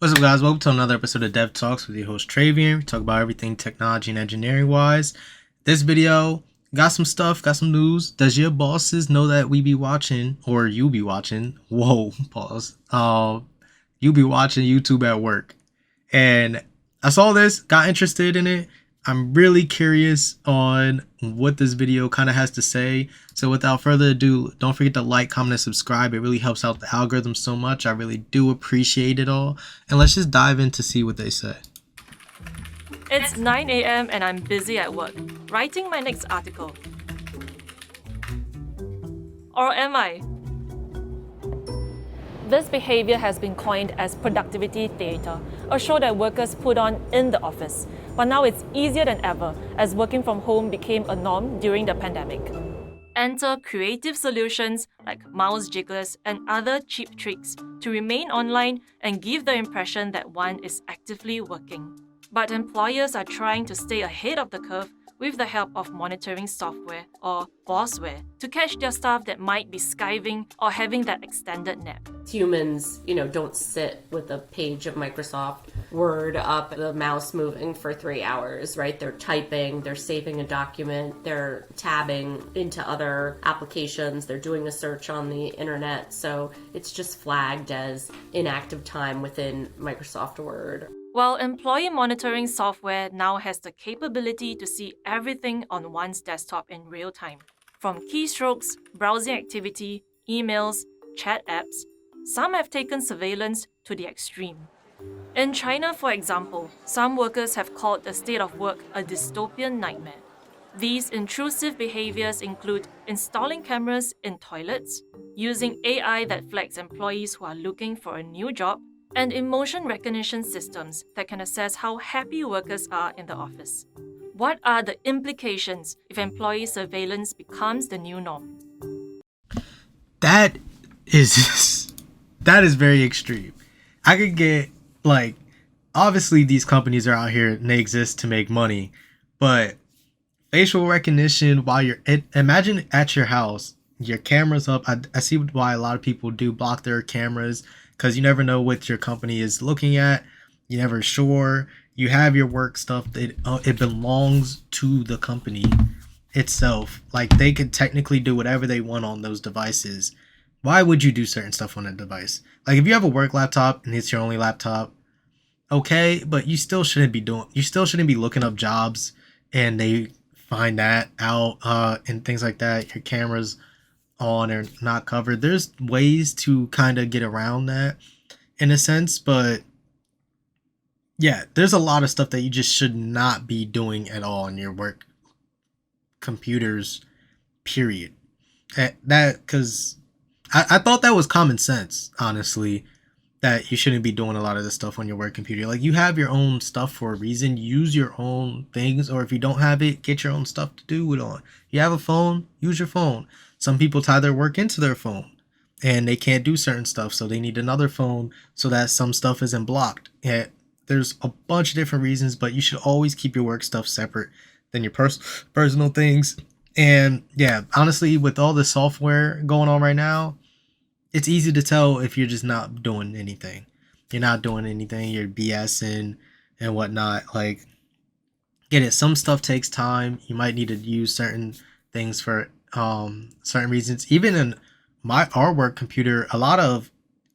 What's up, guys? Welcome to another episode of DevTalks with your host Travian. We talk about everything technology and engineering wise. This video got some stuff, got some news. Does your bosses know that we be watching, or you be watching? Whoa, pause. You be watching YouTube at work, and I saw this, got interested in it. I'm really curious on what this video kind of has to say. So without further ado, don't forget to like, comment, and subscribe. It really helps out the algorithm so much. I really do appreciate it all. And let's just dive in to see what they say. It's 9 a.m. and I'm busy at work, writing my next article. Or am I? This behavior has been coined as productivity theatre, a show that workers put on in the office. But now it's easier than ever as working from home became a norm during the pandemic. Enter creative solutions like mouse jigglers and other cheap tricks to remain online and give the impression that one is actively working. But employers are trying to stay ahead of the curve with the help of monitoring software or bossware to catch their staff that might be skiving or having that extended nap. Humans, don't sit with a page of Microsoft Word up, the mouse moving for 3 hours, right? They're typing, they're saving a document, they're tabbing into other applications, they're doing a search on the internet. So it's just flagged as inactive time within Microsoft Word. While employee monitoring software now has the capability to see everything on one's desktop in real time, from keystrokes, browsing activity, emails, chat apps, some have taken surveillance to the extreme. In China, for example, some workers have called the state of work a dystopian nightmare. These intrusive behaviors include installing cameras in toilets, using AI that flags employees who are looking for a new job, and emotion recognition systems that can assess how happy workers are in the office. What are the implications if employee surveillance becomes the new norm? That is very extreme. I could get, obviously these companies are out here and they exist to make money, but facial recognition while imagine at your house, your camera's up. I see why a lot of people do block their cameras, because you never know what your company is looking at. You're never sure. You have your work stuff. It belongs to the company itself. They could technically do whatever they want on those devices. Why would you do certain stuff on a device? If you have a work laptop and it's your only laptop, okay, but you still shouldn't be looking up jobs and they find that out and things like that. Your camera's on or not covered. There's ways to kind of get around that in a sense, but yeah, there's a lot of stuff that you just should not be doing at all on your work computers, period. Because I thought that was common sense, honestly, that you shouldn't be doing a lot of this stuff on your work computer. You have your own stuff for a reason. Use your own things, or if you don't have it, get your own stuff to do it on. You have a phone, use your phone. Some people tie their work into their phone and they can't do certain stuff, so they need another phone so that some stuff isn't blocked. Yeah, there's a bunch of different reasons, but you should always keep your work stuff separate than your personal things. And yeah, honestly, with all the software going on right now, it's easy to tell if you're just not doing anything. You're not doing anything, you're BSing and whatnot. Get it, some stuff takes time. You might need to use certain things for certain reasons. Even in our work computer, a lot of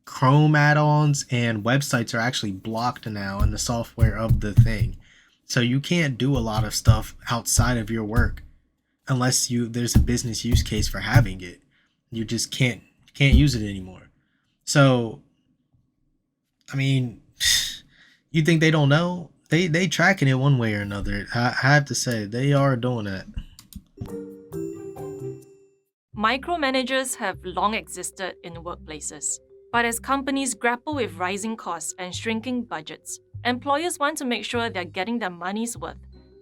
Chrome add-ons and websites are actually blocked now in the software of the thing. So you can't do a lot of stuff outside of your work unless there's a business use case for having it. You just can't use it anymore. So I mean, you think they don't know? They tracking it one way or another. I have to say, they are doing that. Micromanagers have long existed in workplaces. But as companies grapple with rising costs and shrinking budgets, employers want to make sure they're getting their money's worth.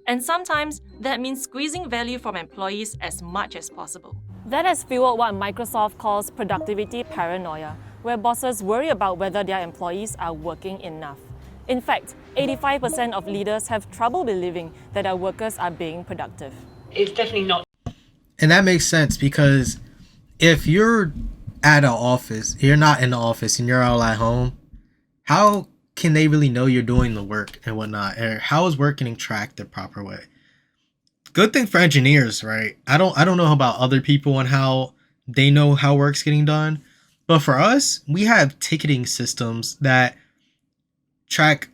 And sometimes that means squeezing value from employees as much as possible. That has fueled what Microsoft calls productivity paranoia, where bosses worry about whether their employees are working enough. In fact, 85% of leaders have trouble believing that their workers are being productive. It's definitely not. And that makes sense, because if you're at an office, you're not in the office and you're all at home, how can they really know you're doing the work and whatnot? Or how is work getting tracked the proper way? Good thing for engineers, right? I don't know about other people and how they know how work's getting done, but for us, we have ticketing systems that track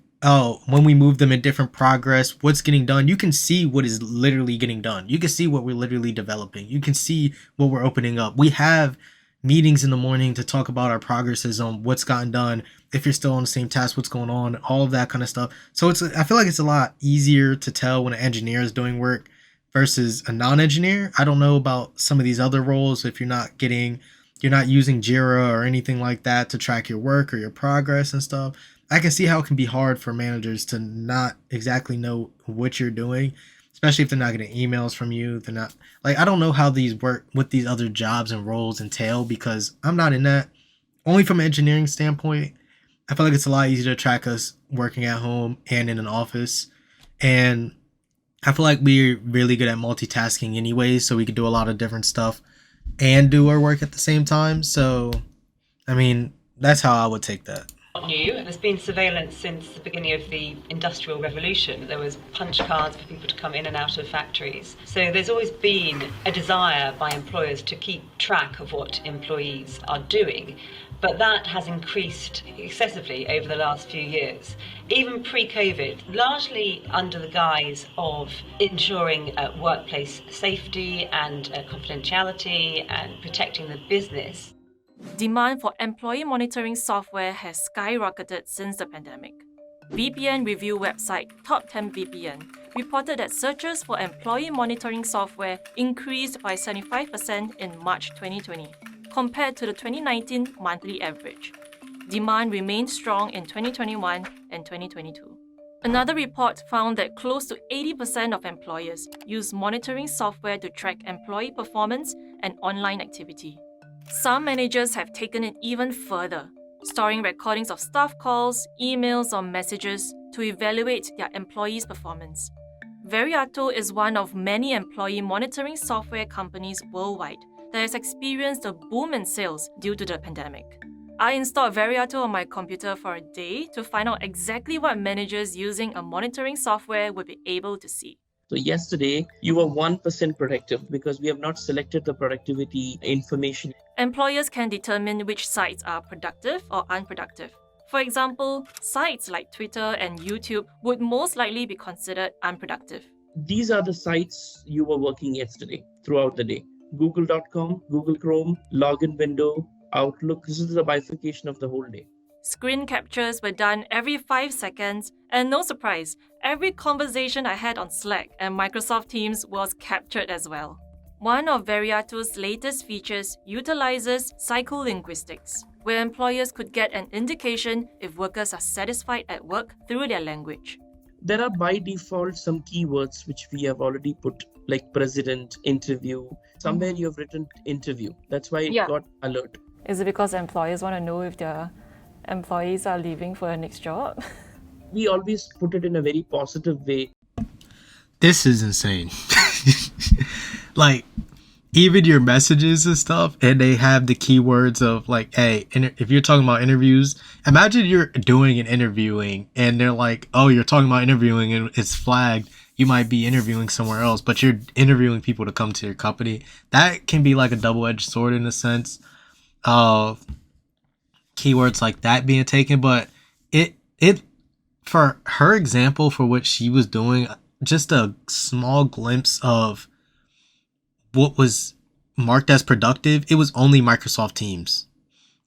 when we move them in different progress, what's getting done. You can see what is literally getting done. You can see what we're literally developing. You can see what we're opening up. We have meetings in the morning to talk about our progresses on what's gotten done, if you're still on the same task, what's going on, all of that kind of stuff. So I feel like it's a lot easier to tell when an engineer is doing work versus a non-engineer. I don't know about some of these other roles, if you're not using Jira or anything like that to track your work or your progress and stuff. I can see how it can be hard for managers to not exactly know what you're doing, especially if they're not getting emails from you. They're not like, I don't know how these work, what these other jobs and roles entail, because I'm not in that. Only from an engineering standpoint, I feel like it's a lot easier to track us working at home and in an office. And I feel like we're really good at multitasking anyway, so we could do a lot of different stuff and do our work at the same time. So, I mean, that's how I would take that. Not new. There's been surveillance since the beginning of the Industrial Revolution. There was punch cards for people to come in and out of factories. So there's always been a desire by employers to keep track of what employees are doing. But that has increased excessively over the last few years. Even pre-COVID, largely under the guise of ensuring workplace safety and confidentiality and protecting the business. Demand for employee monitoring software has skyrocketed since the pandemic. VPN review website Top 10 VPN reported that searches for employee monitoring software increased by 75% in March 2020, compared to the 2019 monthly average. Demand remained strong in 2021 and 2022. Another report found that close to 80% of employers use monitoring software to track employee performance and online activity. Some managers have taken it even further, storing recordings of staff calls, emails, or messages to evaluate their employees' performance. Veriato is one of many employee monitoring software companies worldwide that has experienced a boom in sales due to the pandemic. I installed Veriato on my computer for a day to find out exactly what managers using a monitoring software would be able to see. So yesterday, you were 1% productive because we have not selected the productivity information. Employers can determine which sites are productive or unproductive. For example, sites like Twitter and YouTube would most likely be considered unproductive. These are the sites you were working yesterday throughout the day. Google.com, Google Chrome, login window, Outlook. This is the bifurcation of the whole day. Screen captures were done every 5 seconds, and no surprise, every conversation I had on Slack and Microsoft Teams was captured as well. One of Veriato's latest features utilizes psycholinguistics, where employers could get an indication if workers are satisfied at work through their language. There are by default some keywords which we have already put, like president, interview. Somewhere you have written interview. That's why it got alert. Is it because employers want to know if their employees are leaving for their next job? We always put it in a very positive way. This is insane. Like, even your messages and stuff, and they have the keywords of like, hey, if you're talking about interviews, imagine you're doing an interviewing and they're like, oh, you're talking about interviewing and it's flagged. You might be interviewing somewhere else, but you're interviewing people to come to your company. That can be like a double-edged sword in a sense of keywords like that being taken. But it for her example, for what she was doing, just a small glimpse of what was marked as productive, it was only Microsoft Teams.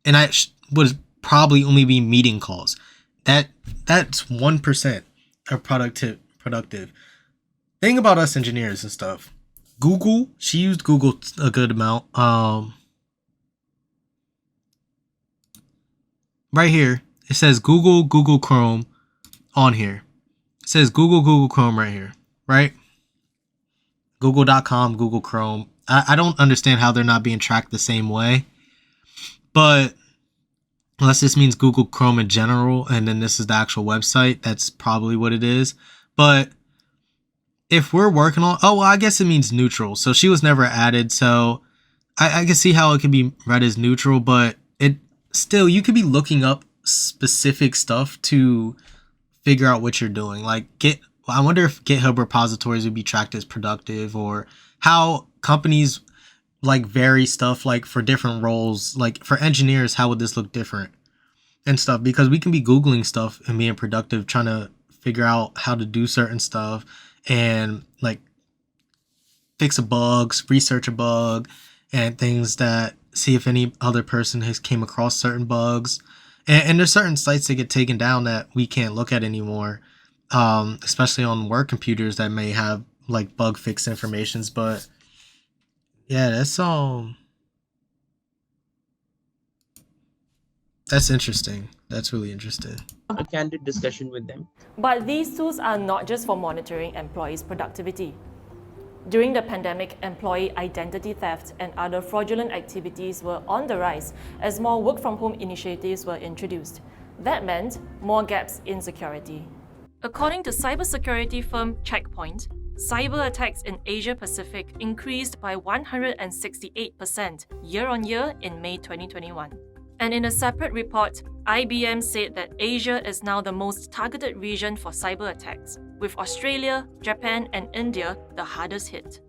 And I would probably only be meeting calls. That's 1% of productive. Thing about us engineers and stuff. Google, she used Google a good amount. Right here, it says Google Chrome on here. It says Google Chrome right here, right? Google.com, Google Chrome. I don't understand how they're not being tracked the same way. But unless this means Google Chrome in general, and then this is the actual website, that's probably what it is. But if we're working on, I guess it means neutral. So she was never added. So I can see how it can be read as neutral, but it still, you could be looking up specific stuff to figure out what you're doing. Like I wonder if GitHub repositories would be tracked as productive, or how companies like vary stuff like for different roles. Like for engineers, how would this look different and stuff? Because we can be Googling stuff and being productive, trying to figure out how to do certain stuff and like fix a bug, research a bug, and things that see if any other person has came across certain bugs. And there's certain sites that get taken down that we can't look at anymore, especially on work computers that may have like bug fix informations. But yeah, that's interesting. That's really interesting. A candid discussion with them. But these tools are not just for monitoring employees' productivity. During the pandemic, employee identity theft and other fraudulent activities were on the rise as more work-from-home initiatives were introduced. That meant more gaps in security. According to cybersecurity firm Checkpoint, cyber attacks in Asia Pacific increased by 168% year-on-year in May 2021. And in a separate report, IBM said that Asia is now the most targeted region for cyber attacks, with Australia, Japan, and India the hardest hit.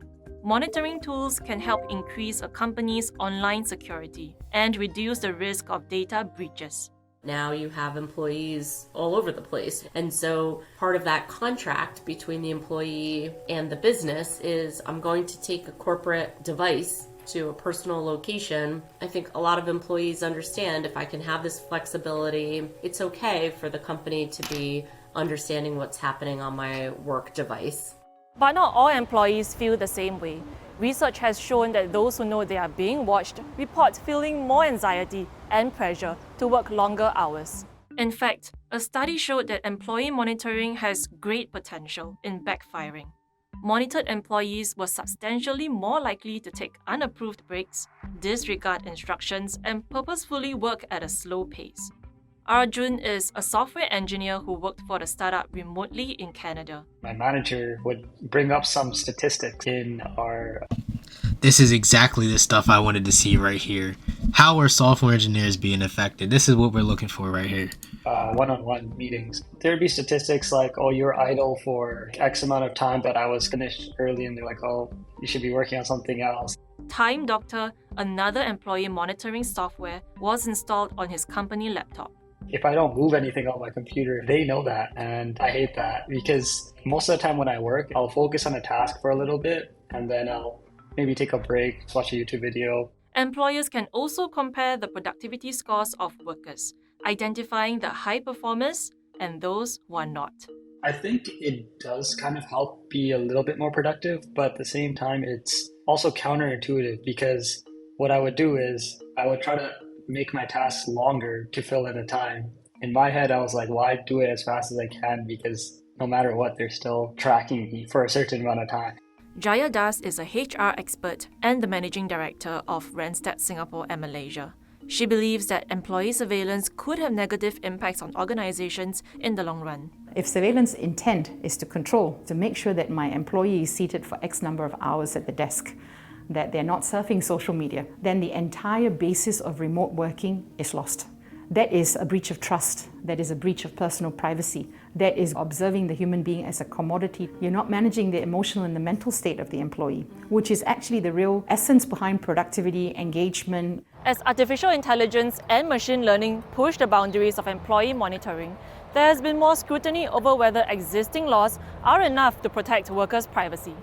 Monitoring tools can help increase a company's online security and reduce the risk of data breaches. Now you have employees all over the place. And so part of that contract between the employee and the business is, I'm going to take a corporate device to a personal location. I think a lot of employees understand, if I can have this flexibility, it's okay for the company to be understanding what's happening on my work device. But not all employees feel the same way. Research has shown that those who know they are being watched report feeling more anxiety and pressure to work longer hours. In fact, a study showed that employee monitoring has great potential in backfiring. Monitored employees were substantially more likely to take unapproved breaks, disregard instructions, and purposefully work at a slow pace. Arjun is a software engineer who worked for the startup remotely in Canada. My manager would bring up some statistics in our... This is exactly the stuff I wanted to see right here. How are software engineers being affected? This is what we're looking for right here. One-on-one meetings. There'd be statistics like, oh, you're idle for X amount of time, but I was finished early, and they're like, oh, you should be working on something else. Time Doctor, another employee monitoring software, was installed on his company laptop. If I don't move anything on my computer, they know that, and I hate that, because most of the time when I work, I'll focus on a task for a little bit, and then I'll maybe take a break, watch a YouTube video. Employers can also compare the productivity scores of workers, identifying the high performers and those who are not. I think it does kind of help be a little bit more productive, but at the same time, it's also counterintuitive, because what I would do is I would try to make my tasks longer to fill in the time. In my head, I was like, well, I do it as fast as I can, because no matter what, they're still tracking me for a certain amount of time. Jaya Das is a HR expert and the managing director of Randstad Singapore and Malaysia. She believes that employee surveillance could have negative impacts on organizations in the long run. If surveillance intent is to control, to make sure that my employee is seated for X number of hours at the desk, that they're not surfing social media, then the entire basis of remote working is lost. That is a breach of trust. That is a breach of personal privacy. That is observing the human being as a commodity. You're not managing the emotional and the mental state of the employee, which is actually the real essence behind productivity, engagement. As artificial intelligence and machine learning push the boundaries of employee monitoring, there has been more scrutiny over whether existing laws are enough to protect workers' privacy.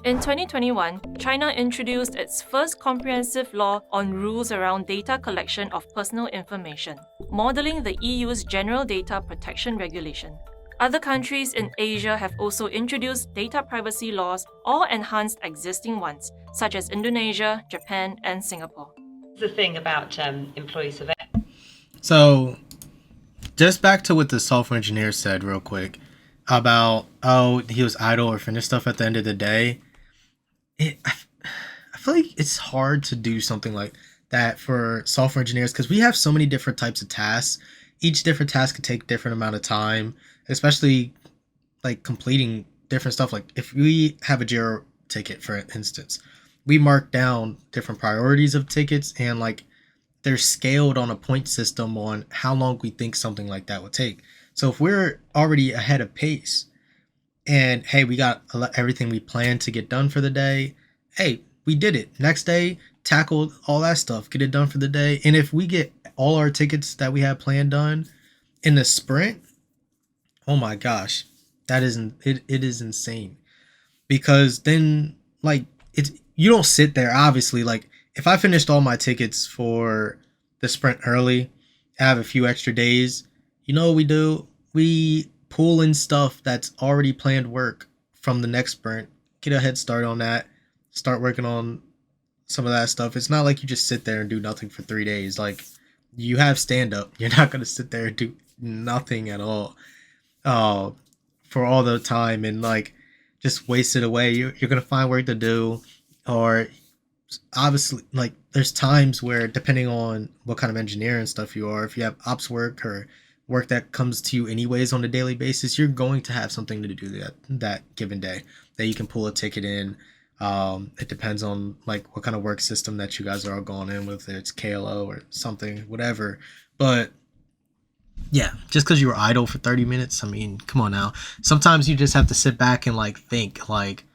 In 2021, China introduced its first comprehensive law on rules around data collection of personal information, modeling the EU's General Data Protection Regulation. Other countries in Asia have also introduced data privacy laws or enhanced existing ones, such as Indonesia, Japan, and Singapore. The thing about employee surveillance. So, just back to what the software engineer said real quick about, oh, he was idle or finished stuff at the end of the day. I feel like it's hard to do something like that for software engineers, because we have so many different types of tasks. Each different task could take a different amount of time, especially like completing different stuff. Like if we have a Jira ticket, for instance, we mark down different priorities of tickets, and like they're scaled on a point system on how long we think something like that would take. So if we're already ahead of pace and hey, we got everything we planned to get done for the day, hey, we did it. Next day, tackle all that stuff, get it done for the day. And if we get all our tickets that we have planned done in the sprint, oh my gosh, it is insane. Because then like it's you don't sit there, obviously. Like if I finished all my tickets for the sprint early, I have a few extra days, you know what we do? We pull in stuff that's already planned work from the next sprint, get a head start on that, start working on some of that stuff. It's not like you just sit there and do nothing for 3 days. Like you have stand up. You're not gonna sit there and do nothing at all. For all the time and like just waste it away. You're gonna find work to do, or obviously like there's times where depending on what kind of engineer and stuff you are, if you have ops work or work that comes to you anyways on a daily basis, you're going to have something to do that given day that you can pull a ticket in. It depends on like what kind of work system that you guys are all going in, whether it's KLO or something, whatever. But yeah, just because you were idle for 30 minutes, I mean, come on now. Sometimes you just have to sit back and like think like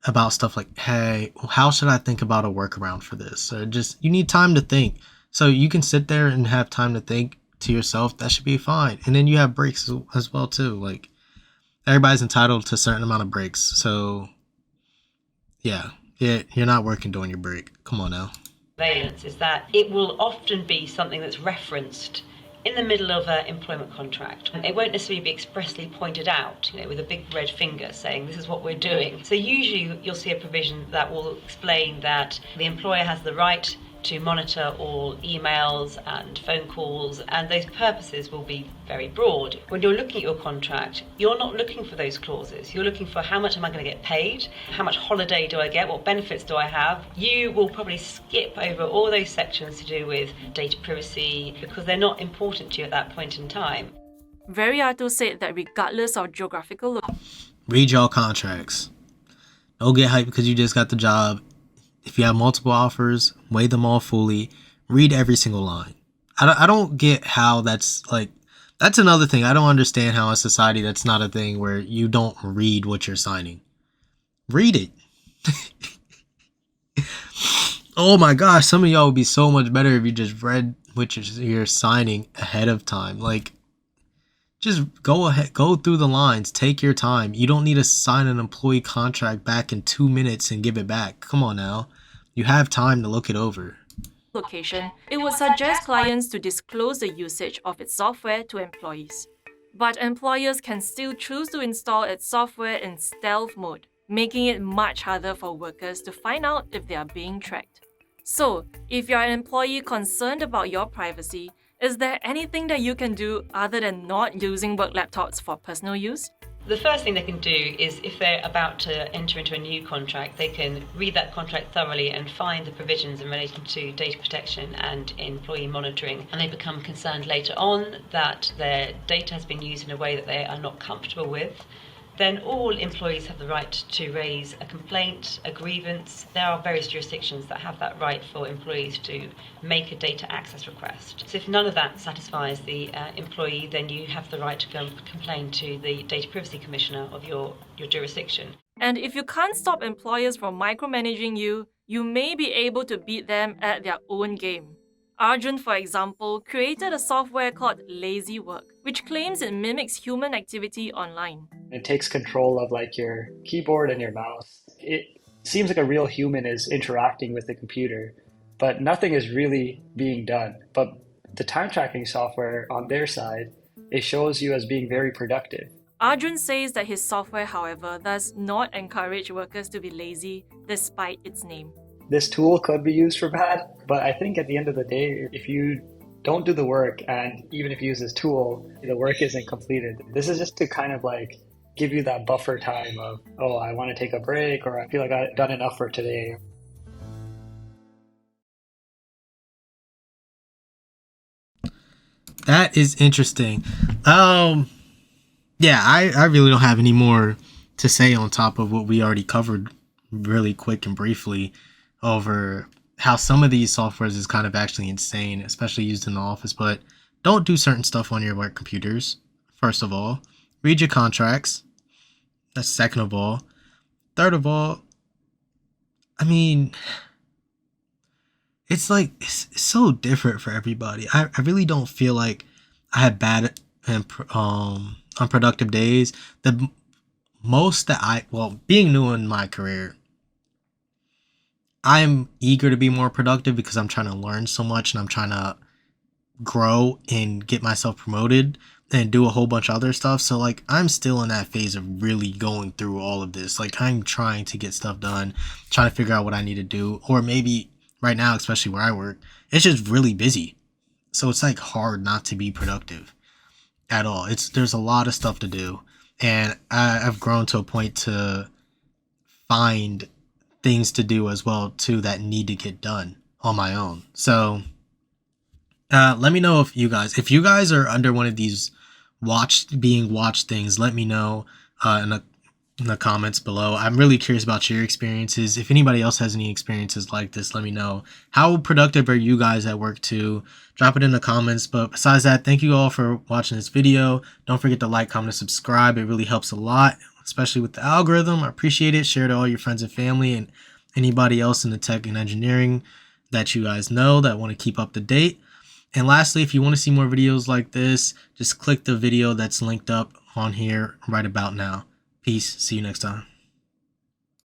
about stuff like, hey, how should I think about a workaround for this? Or just you need time to think. So you can sit there and have time to think to yourself. That should be fine. And then you have breaks as well too. Like everybody's entitled to a certain amount of breaks. So yeah, you're not working during your break. Come on now. Surveillance is that it will often be something that's referenced in the middle of an employment contract. It won't necessarily be expressly pointed out, with a big red finger saying this is what we're doing. So usually you'll see a provision that will explain that the employer has the right to monitor all emails and phone calls, and those purposes will be very broad. When you're looking at your contract, you're not looking for those clauses. You're looking for how much am I going to get paid? How much holiday do I get? What benefits do I have? You will probably skip over all those sections to do with data privacy because they're not important to you at that point in time. Veriato said that regardless of geographical Read y'all contracts. Don't get hyped because you just got the job. If you have multiple offers, weigh them all fully. Read every single line. I don't get how that's like... That's another thing. I don't understand how in society that's not a thing where you don't read what you're signing. Read it. Oh my gosh, some of y'all would be so much better if you just read what you're signing ahead of time. Like, just go ahead, go through the lines, take your time. You don't need to sign an employee contract back in 2 minutes and give it back. Come on now. You have time to look it over. location, it would suggest clients to disclose the usage of its software to employees. But employers can still choose to install its software in stealth mode, making it much harder for workers to find out if they are being tracked. So, if you're an employee concerned about your privacy, is there anything that you can do other than not using work laptops for personal use? The first thing they can do is if they're about to enter into a new contract, they can read that contract thoroughly and find the provisions in relation to data protection and employee monitoring. And they become concerned later on that their data has been used in a way that they are not comfortable with. Then all employees have the right to raise a complaint, a grievance. There are various jurisdictions that have that right for employees to make a data access request. So if none of that satisfies the employee, then you have the right to go and complain to the Data Privacy Commissioner of your jurisdiction. And if you can't stop employers from micromanaging you, you may be able to beat them at their own game. Arjun, for example, created a software called Lazy Work, which claims it mimics human activity online. It takes control of like your keyboard and your mouse. It seems like a real human is interacting with the computer, but nothing is really being done. But the time tracking software on their side, it shows you as being very productive. Arjun says that his software, however, does not encourage workers to be lazy despite its name. This tool could be used for bad, but I think at the end of the day, if you don't do the work, and even if you use this tool, the work isn't completed. This is just to kind of like give you that buffer time of, oh, I want to take a break, or I feel like I've done enough for today. That is interesting. Yeah, I really don't have any more to say on top of what we already covered really quick and briefly over how some of these softwares is kind of actually insane, especially used in the office. But don't do certain stuff on your work computers. First of all, read your contracts. That's second of all. Third of all, I mean, it's like it's so different for everybody. I really don't feel like I had bad and unproductive days. The most that being new in my career, I'm eager to be more productive because I'm trying to learn so much and I'm trying to grow and get myself promoted and do a whole bunch of other stuff. So like I'm still in that phase of really going through all of this. Like I'm trying to get stuff done, trying to figure out what I need to do. Or maybe right now, especially where I work, it's just really busy. So it's like hard not to be productive at all. There's a lot of stuff to do. And I've grown to a point to find things to do as well too that need to get done on my own. So let me know if you guys are under one of these being watched things. Let me know in the comments below. I'm really curious about your experiences. If anybody else has any experiences like this, let me know. How productive are you guys at work too? Drop it in the comments. But besides that, thank you all for watching this video. Don't forget to like, comment, and subscribe. It really helps a lot, especially with the algorithm. I appreciate it. Share to all your friends and family and anybody else in the tech and engineering that you guys know that want to keep up to date. And lastly, if you want to see more videos like this, just click the video that's linked up on here right about now. Peace. See you next time.